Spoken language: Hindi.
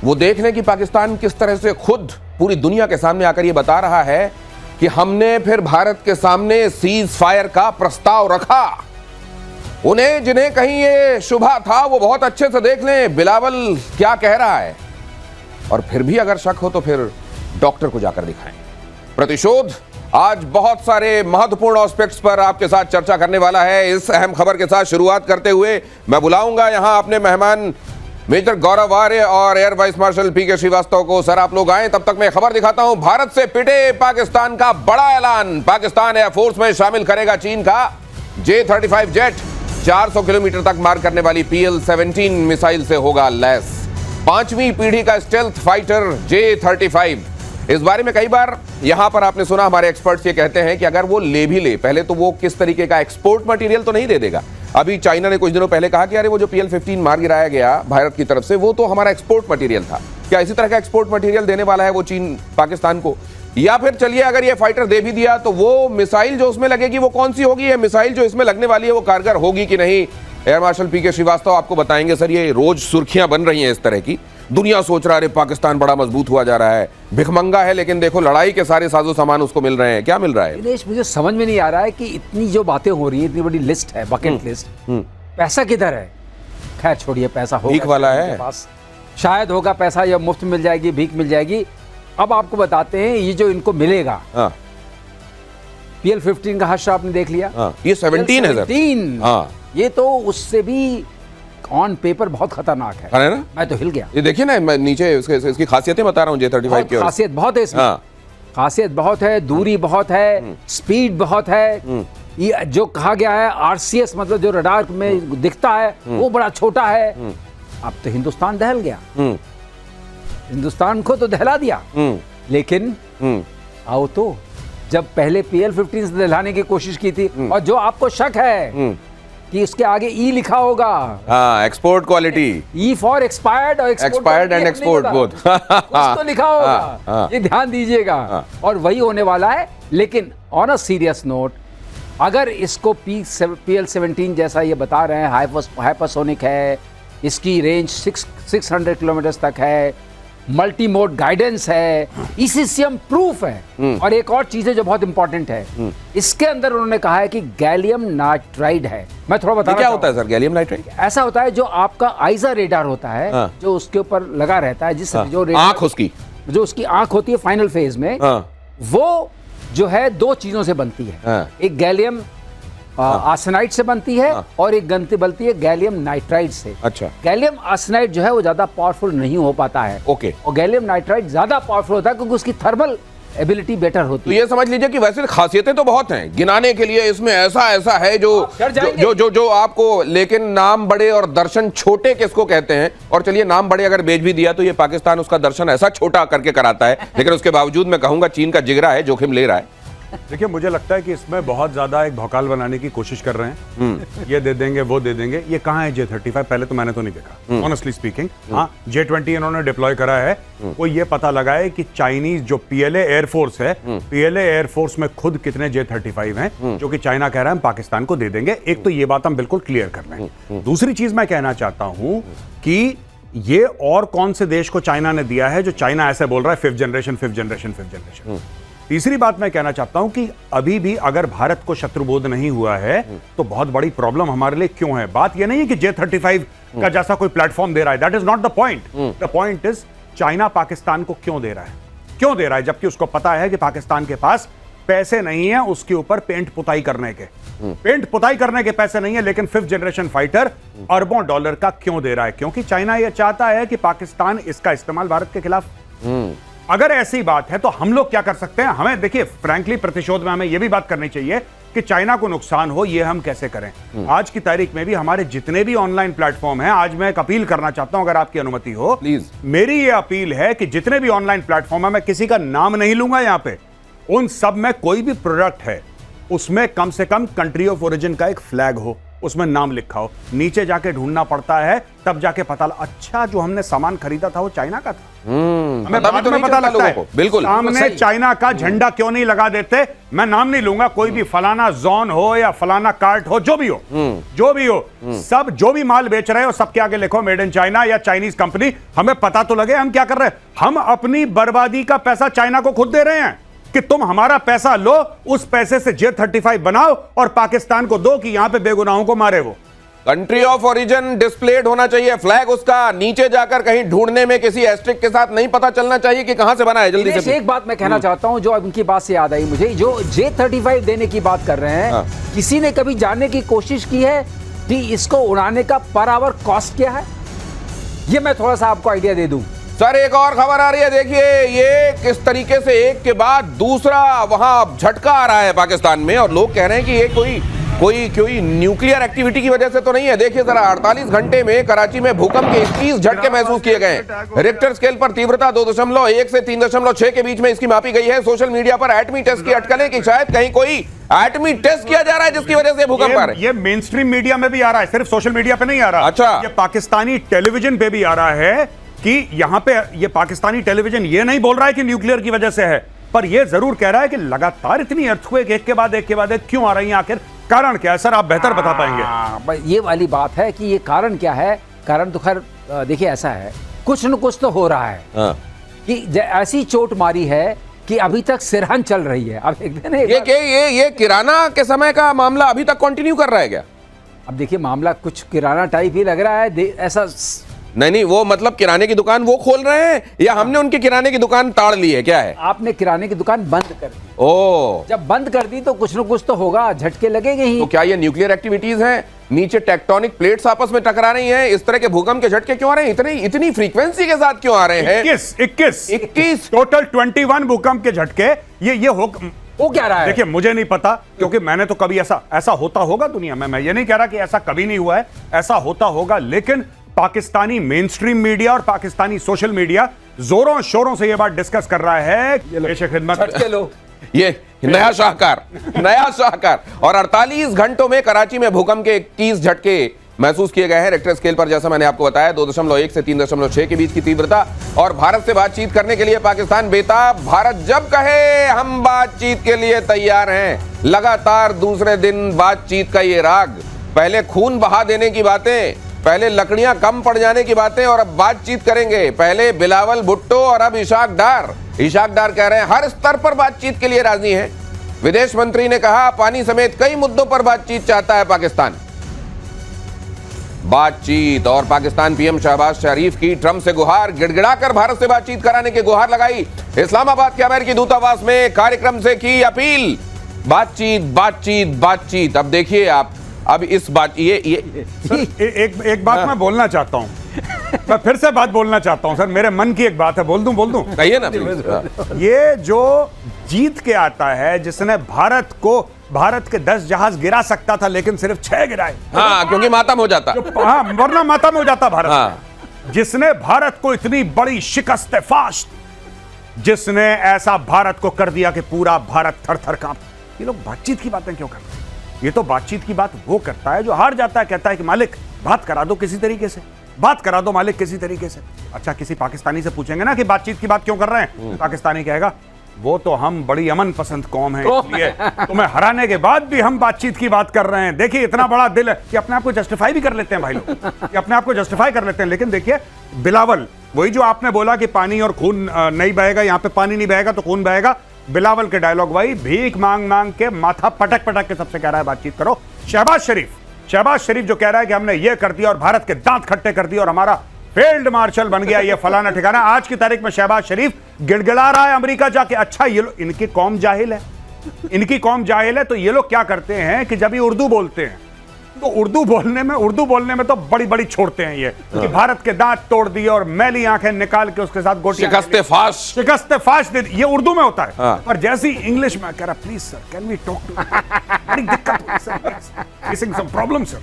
वो देख लें कि पाकिस्तान किस तरह से खुद पूरी दुनिया के सामने आकर ये बता रहा है कि हमने फिर भारत के सामने सीज फायर का प्रस्ताव रखा। उन्हें जिन्हें कहीं ये शुभा था वो बहुत अच्छे से देख लें बिलावल क्या कह रहा है, और फिर भी अगर शक हो तो फिर डॉक्टर को जाकर दिखाएं। प्रतिशोध आज बहुत सारे महत्वपूर्ण एस्पेक्ट्स पर आपके साथ चर्चा करने वाला है। इस अहम खबर के साथ शुरुआत करते हुए मैं बुलाऊंगा यहां अपने मेहमान मेजर गौरव आर्य और एयर वाइस मार्शल पीके श्रीवास्तव को। सर आप लोग आए, तब तक मैं खबर दिखाता हूं। भारत से पिटे पाकिस्तान का बड़ा ऐलान, पाकिस्तान एयरफोर्स में शामिल करेगा चीन का J-35 जेट। 400 किलोमीटर तक मार करने वाली PL-17 मिसाइल से होगा लैस। 5वीं पीढ़ी का स्टेल्थ फाइटर J-35। इस बारे में कई बार यहां पर आपने सुना, हमारे एक्सपर्ट्स ये कहते हैं कि अगर वो ले भी ले, पहले तो वो किस तरीके का एक्सपोर्ट मटेरियल तो नहीं दे देगा। अभी चाइना ने कुछ दिनों पहले कहा कि अरे वो जो PL-15 मार गिराया गया भारत की तरफ से, वो तो हमारा एक्सपोर्ट मटेरियल था। क्या इसी तरह का एक्सपोर्ट मटेरियल देने वाला है वो चीन पाकिस्तान को? या फिर चलिए अगर ये फाइटर दे भी दिया तो वो मिसाइल जो उसमें लगेगी वो कौन सी होगी? ये मिसाइल जो इसमें लगने वाली है वो कारगर होगी कि नहीं? एयर मार्शल पीके श्रीवास्तव आपको बताएंगे। सर ये रोज सुर्खियां बन रही हैं इस तरह की, दुनिया सोच रहा है पाकिस्तान बड़ा मजबूत हुआ जा रहा है, भिखमंगा है, लेकिन देखो लड़ाई के सारे साजो सामान उसको मिल रहे हैं। क्या मिल रहा है? दिनेश, मुझे समझ में नहीं आ रहा है कि इतनी जो बातें हो रही है, इतनी बड़ी लिस्ट है, बकेट लिस्ट, पैसा किधर है? खैर छोड़िए, पैसा होगा, भीख वाला है पास, शायद होगा पैसा, या मुफ्त मिल जाएगी, भीख मिल जाएगी। अब आपको बताते हैं ये जो इनको मिलेगा, PL-15 का हश्र आपने देख लिया, ये 17 है सर। ये तो उससे भी ऑन पेपर बहुत खतरनाक है ना? मैं तो हिल गया। ये देखिए ना, मैं नीचे इसकी खासियतें बता रहा हूँ J-35 की। खासियत बहुत है इसमें, खासियत बहुत है, दूरी बहुत है, स्पीड बहुत है। ये जो कहा गया है RCS, मतलब जो रडार में दिखता है वो बड़ा छोटा है। अब तो हिंदुस्तान दहल गया, हिंदुस्तान को तो दहला दिया। लेकिन आओ तो, जब पहले PL-15 से दहलाने की कोशिश की थी, और जो आपको शक है कि उसके आगे E लिखा होगा, export quality, E for expired और एक्सपायर्ड एंड एक्सपोर्ट बोथ, कुछ तो लिखा होगा, ये ध्यान दीजिएगा। और वही होने वाला है। लेकिन ऑन अ सीरियस नोट, अगर इसको PL-17 जैसा ये बता रहे हैं, हाइपरसोनिक है, इसकी रेंज 600 किलोमीटर तक है, मल्टी मोड गाइडेंस है, ECCM प्रूफ है। और एक और चीज है जो बहुत इंपॉर्टेंट है, इसके अंदर उन्होंने कहा है कि गैलियम नाइट्राइड है। मैं थोड़ा बता, क्या होता है सर गैलियम नाइट्राइड? ऐसा होता है जो आपका आइजा रेडार होता है, जो उसके ऊपर लगा रहता है, जिस जो आंख उसकी, जो उसकी आंख होती है फाइनल फेज में, वो जो है दो चीजों से बनती है। एक गैलियम आर्सेनाइड से बनती है, और एक बनती है गैलियम नाइट्राइड से। अच्छा। गैलियम आर्सेनाइड जो है वो ज्यादा पावरफुल नहीं हो पाता है। ओके। और गैलियम नाइट्राइड ज्यादा पावरफुल होता है क्योंकि उसकी थर्मल एबिलिटी बेटर होती तो है। ये समझ लीजिए कि वैसे खासियतें तो बहुत हैं गिनाने के लिए, इसमें ऐसा ऐसा है जो आपको, लेकिन नाम बड़े और दर्शन छोटे किसको कहते हैं? और चलिए नाम बड़े अगर बेच भी दिया तो ये पाकिस्तान उसका दर्शन ऐसा छोटा करके कराता है, लेकिन उसके बावजूद मैं कहूंगा चीन का जिगरा है, जोखिम ले रहा है। देखिए, मुझे लगता है कि इसमें बहुत ज्यादा एक भौकाल बनाने की कोशिश कर रहे हैं। ये दे देंगे, वो दे देंगे। ये कहाँ है J-35? पहले तो मैंने तो नहीं देखा, ऑनेस्टली स्पीकिंग। हाँ, J-20 इन्होंने डिप्लॉय करा है। वो ये पता लगाए कि चाइनीज जो PLA एयरफोर्स है, PLA एयरफोर्स में खुद कितने J-35 हैं, जो कि चाइना कह रहा है हम पाकिस्तान को दे देंगे। एक तो ये बात हम बिल्कुल क्लियर कर लें। दूसरी चीज मैं कहना चाहता हूं कि ये और कौन से देश को चाइना ने दिया है जो चाइना ऐसे बोल रहा है 5th जनरेशन। तीसरी बात मैं कहना चाहता हूं कि अभी भी अगर भारत को शत्रुबोध नहीं हुआ है तो बहुत बड़ी प्रॉब्लम हमारे लिए क्यों है। बात यह नहीं है कि J-35 का जैसा कोई प्लेटफॉर्म दे रहा है, that is not the point. The point is China Pakistan को क्यों दे रहा है, जबकि उसको पता है कि पाकिस्तान के पास पैसे नहीं है उसके ऊपर पेंट पुताई करने के पैसे नहीं है, लेकिन 5th जनरेशन फाइटर अरबों डॉलर का क्यों दे रहा है? क्योंकि चाइना यह चाहता है कि पाकिस्तान इसका इस्तेमाल भारत के खिलाफ। अगर ऐसी बात है तो हम लोग क्या कर सकते हैं? हमें देखिए, फ्रैंकली प्रतिशोध में हमें यह भी बात करनी चाहिए कि चाइना को नुकसान हो, यह हम कैसे करें। आज की तारीख में भी हमारे जितने भी ऑनलाइन प्लेटफॉर्म हैं, आज मैं एक अपील करना चाहता हूं, अगर आपकी अनुमति हो प्लीज। मेरी यह अपील है कि जितने भी ऑनलाइन प्लेटफॉर्म है, मैं किसी का नाम नहीं लूंगा यहां पे, उन सब में कोई भी प्रोडक्ट है उसमें कम से कम कंट्री ऑफ ओरिजिन का एक फ्लैग हो, उसमें नाम लिखा हो। नीचे जाके ढूंढना पड़ता है, तब जाके पता अच्छा जो हमने सामान खरीदा था वो चाइना का था। हमें पता भी बाद तो में नहीं पता चलता लगता है लोगों को। बिल्कुल। सामने सही। चाइना का झंडा क्यों नहीं लगा देते। मैं नाम नहीं लूंगा, कोई भी फलाना जोन हो या फलाना कार्ट हो, जो भी हो, सब जो भी माल बेच रहे हो सबके आगे लिखो मेड इन चाइना या चाइनीज कंपनी। हमें पता तो लगे हम क्या कर रहे हैं। हम अपनी बर्बादी का पैसा चाइना को खुद दे रहे हैं कि तुम हमारा पैसा लो, उस पैसे से J-35 बनाओ और पाकिस्तान को दो कि यहां पे बेगुनाहों को मारे वो। कंट्री ऑफ ओरिजिन डिस्प्लेड होना चाहिए, फ्लैग उसका नीचे जाकर कहीं ढूंढने में किसी एस्ट्रिक के साथ नहीं पता चलना चाहिए कि कहां से बना है। जल्दी दिनेश, से एक बात मैं कहना चाहता हूं जो अब इनकी बात से याद आई मुझे, जो J-35 देने की बात कर रहे हैं, किसी ने कभी जानने की कोशिश की है कि इसको उड़ाने का पर आवर कॉस्ट क्या है? ये मैं थोड़ा सा आपको आइडिया दे दूं। सर एक और खबर आ रही है, देखिए ये किस तरीके से एक के बाद दूसरा वहां झटका आ रहा है पाकिस्तान में, और लोग कह रहे हैं कि ये कोई न्यूक्लियर एक्टिविटी की वजह से तो नहीं है। देखिए जरा, 48 घंटे में कराची में भूकंप के 21 झटके महसूस किए गए। रिक्टर स्केल पर तीव्रता 2.1 से 3.6 के बीच में इसकी मापी गई है। सोशल मीडिया पर एटमी टेस्ट की अटकलें कि शायद कहीं कोई एटमी टेस्ट किया जा रहा है जिसकी वजह से भूकंप आ रहा है। ये मेन स्ट्रीम मीडिया में भी आ रहा है, सिर्फ सोशल मीडिया पे नहीं आ रहा। अच्छा। ये पाकिस्तानी टेलीविजन पे भी आ रहा है कि यहां पे ये पाकिस्तानी टेलीविजन ये नहीं बोल रहा है कि न्यूक्लियर की वजह से है, पर ये जरूर कह रहा है कि लगातार इतनी अर्थक्वेक एक के बाद एक क्यों आ रही है, आखिर कारण क्या है? सर आप बेहतर बता पाएंगे। ये वाली बात है कि ये कारण क्या है। कारण तो खैर देखिए ऐसा है, कुछ न कुछ तो हो रहा है कि ऐसी चोट मारी है कि अभी तक सिरहन चल रही है। अब देखते ना, ये किराना के समय का मामला अभी तक कंटिन्यू कर रहा है क्या? अब देखिए मामला कुछ किराना टाइप ही लग रहा है ऐसा। नहीं, वो मतलब किराने की दुकान वो खोल रहे हैं या हमने उनकी किराने की दुकान ताड़ ली है, क्या है? आपने किराने की दुकान बंद कर दी। ओ, जब बंद कर दी तो कुछ न कुछ तो होगा, झटके लगेंगे ही। तो क्या ये न्यूक्लियर एक्टिविटीज हैं? नीचे टेक्टोनिक प्लेट्स आपस में टकरा रही हैं, इस तरह के भूकंप के झटके क्यों आ रहे हैं? इतनी फ्रीक्वेंसी के साथ क्यों आ रहे हैं? 21 टोटल 21 भूकंप के झटके। ये वो क्या रहा है? देखिए मुझे नहीं पता, क्योंकि मैंने तो कभी ऐसा होता होगा दुनिया में, मैं ये नहीं कह रहा कि ऐसा कभी नहीं हुआ है, ऐसा होता होगा, लेकिन पाकिस्तानी मेन स्ट्रीम मीडिया और पाकिस्तानी सोशल मीडिया जोरों शोरों से यह बात डिस्कस कर रहा है। ये नया शाहकार। और 48 घंटों में कराची में भूकंप के 21 झटके महसूस किए गए हैं। रिक्टर स्केल पर जैसा मैंने आपको बताया 2.1 से 3.6 के बीच की तीव्रता। और भारत से बातचीत करने के लिए पाकिस्तान बेताब। भारत जब कहे हम बातचीत के लिए तैयार हैं। लगातार दूसरे दिन बातचीत का ये राग, पहले खून बहा देने की बातें, पहले लकड़ियां कम पड़ जाने की बातें, और अब बातचीत करेंगे। पहले बिलावल भुट्टो और अब इशाक डार कह रहे हैं हर स्तर पर बातचीत के लिए राजी हैं। विदेश मंत्री ने कहा पानी समेत कई मुद्दों पर बातचीत चाहता है पाकिस्तान। बातचीत। और पाकिस्तान पीएम शहबाज शरीफ की ट्रंप से गुहार, गिड़गिड़ाकर भारत से बातचीत कराने की गुहार लगाई। इस्लामाबाद के अमेरिकी दूतावास में कार्यक्रम से की अपील। बातचीत। अब देखिए आप, अब इस बात एक बात मैं बोलना चाहता हूं, मैं फिर से बात बोलना चाहता हूं सर, मेरे मन की एक बात है, बोल दूं कहिए ना प्लीज। ये जो जीत के आता है, जिसने भारत के 10 जहाज गिरा सकता था लेकिन सिर्फ 6 गिराए। हाँ, क्योंकि मातम हो जाता। हाँ, वरना मातम हो जाता भारत। हाँ। जिसने भारत को इतनी बड़ी शिकस्त फाश, जिसने ऐसा भारत को कर दिया कि पूरा भारत थर-थर कांप। ये लोग बातचीत की बातें क्यों कर रहे हैं? ये तो बातचीत की बात वो करता है जो हार जाता है, कहता है कि मालिक बात करा दो किसी तरीके से, बात करा दो मालिक किसी तरीके से। अच्छा, किसी पाकिस्तानी से पूछेंगे ना कि बातचीत की बात क्यों कर रहे हैं, पाकिस्तानी कहेगा वो तो हम बड़ी अमन पसंद कौम है, इसलिए तुम्हें हराने के बाद भी हम बातचीत की बात कर रहे हैं। देखिए इतना बड़ा दिल है कि अपने आप को जस्टिफाई भी कर लेते हैं भाई लोग, कि अपने आप को जस्टिफाई कर लेते हैं। लेकिन देखिए बिलावल, वही जो आपने बोला कि पानी और खून नहीं बहेगा, यहाँ पे पानी नहीं बहेगा तो खून बहेगा, बिलावल के डायलॉग भाई भीख मांग के माथा पटक के सबसे कह रहा है बातचीत करो। शहबाज शरीफ जो कह रहा है कि हमने ये कर दिया और भारत के दांत खट्टे कर दिए और हमारा फील्ड मार्शल बन गया, ये फलाना ठिकाना। आज की तारीख में शहबाज शरीफ गिड़गिड़ा रहा है अमेरिका जाके। अच्छा, ये लोग, इनकी कौम जाहिल है, तो ये लोग क्या करते हैं कि जब ये उर्दू बोलते हैं तो उर्दू बोलने में तो बड़ी बड़ी छोड़ते हैं ये, कि भारत के दांत तोड़ दिए और मैली आंखें निकाल के उसके साथ गोटियां शिकस्त फाश दे दी। ये उर्दू में होता है। हाँ। पर जैसी इंग्लिश में कह रहा, please sir can we talk to, बड़ी दिक्कत, प्रॉब्लम सर।